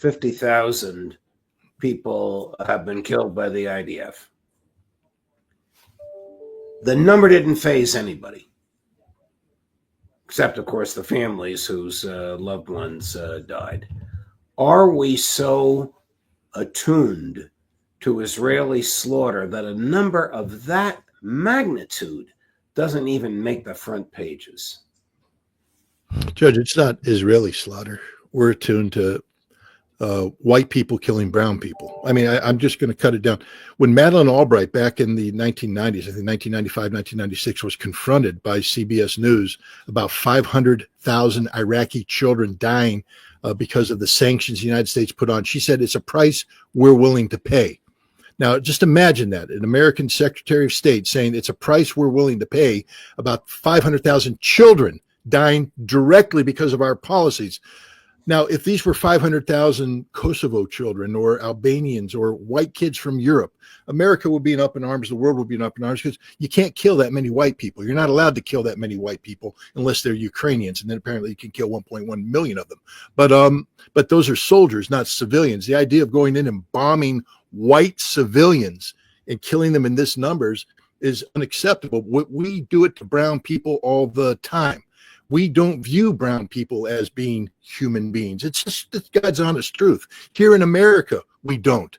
50,000 people have been killed by the IDF. The number didn't faze anybody, except, of course, the families whose loved ones died. Are we so attuned to Israeli slaughter that a number of that magnitude doesn't even make the front pages? Judge, it's not Israeli slaughter. We're attuned to white people killing brown people. I mean, I'm just going to cut it down. When Madeleine Albright back in the 1990s, I think 1995, 1996, was confronted by CBS News about 500,000 Iraqi children dying because of the sanctions the United States put on, she said, it's a price we're willing to pay. Now, just imagine that, an American Secretary of State saying it's a price we're willing to pay, about 500,000 children dying directly because of our policies. Now, if these were 500,000 Kosovo children or Albanians or white kids from Europe, America would be up in arms, the world would be up in arms, because you can't kill that many white people. You're not allowed to kill that many white people unless they're Ukrainians, and then apparently you can kill 1.1 million of them. But those are soldiers, not civilians. The idea of going in and bombing white civilians and killing them in this numbers is unacceptable. We do it to brown people all the time. We don't view brown people as being human beings. It's God's honest truth. Here in America, we don't.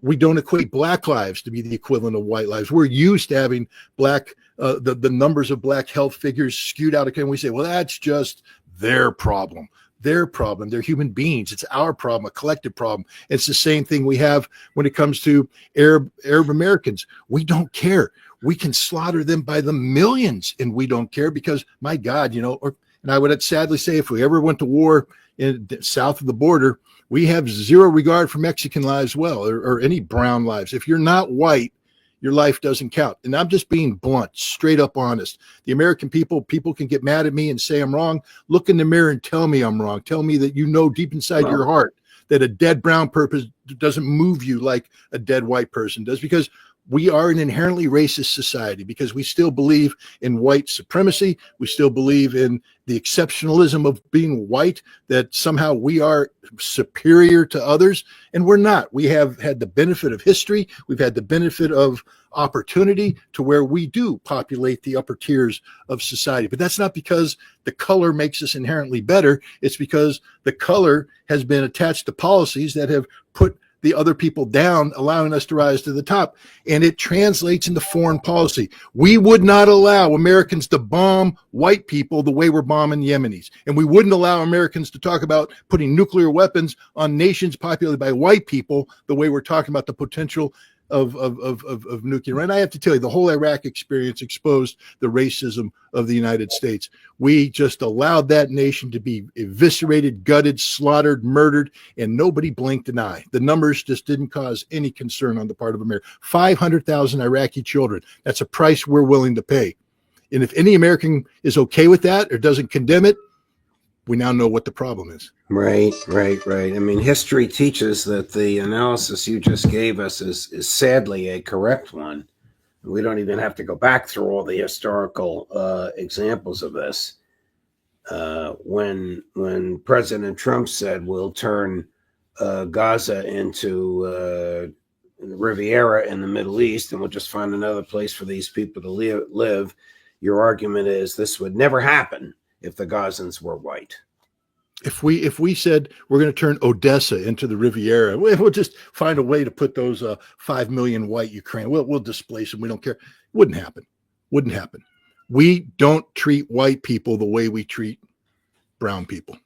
We don't equate black lives to be the equivalent of white lives. We're used to having black, the numbers of black health figures skewed out. And we say, well, that's just their problem. Their problem. They're human beings. It's our problem, a collective problem. It's the same thing we have when it comes to Arab Americans. We don't care. We can slaughter them by the millions, and we don't care because, my God, and I would sadly say if we ever went to war in south of the border, we have zero regard for Mexican lives or any brown lives. If you're not white, your life doesn't count. And I'm just being blunt, straight up honest. The American people can get mad at me and say I'm wrong. Look in the mirror and tell me I'm wrong. Tell me that you know deep inside your heart that a dead brown person doesn't move you like a dead white person does, because we are an inherently racist society, because we still believe in white supremacy. We still believe in the exceptionalism of being white, that somehow we are superior to others, and we're not. We have had the benefit of history. We've had the benefit of opportunity to where we do populate the upper tiers of society. But that's not because the color makes us inherently better. It's because the color has been attached to policies that have put the other people down, allowing us to rise to the top. And it translates into foreign policy. We would not allow Americans to bomb white people the way we're bombing Yemenis. And we wouldn't allow Americans to talk about putting nuclear weapons on nations populated by white people the way we're talking about the potential of nuclear. And I have to tell you, the whole Iraq experience exposed the racism of the United States. We just allowed that nation to be eviscerated, gutted, slaughtered, murdered, and nobody blinked an eye. The numbers just didn't cause any concern on the part of America. 500,000 Iraqi children. That's a price we're willing to pay. And if any American is okay with that or doesn't condemn it, we now know what the problem is. Right. I mean, history teaches that the analysis you just gave us is sadly a correct one. We don't even have to go back through all the historical examples of this. When President Trump said we'll turn Gaza into Riviera in the Middle East and we'll just find another place for these people to live, your argument is this would never happen if the Gazans were white. If we said we're going to turn Odessa into the Riviera, we'll just find a way to put those 5 million white Ukraine. We'll displace them. We don't care. Wouldn't happen. We don't treat white people the way we treat brown people.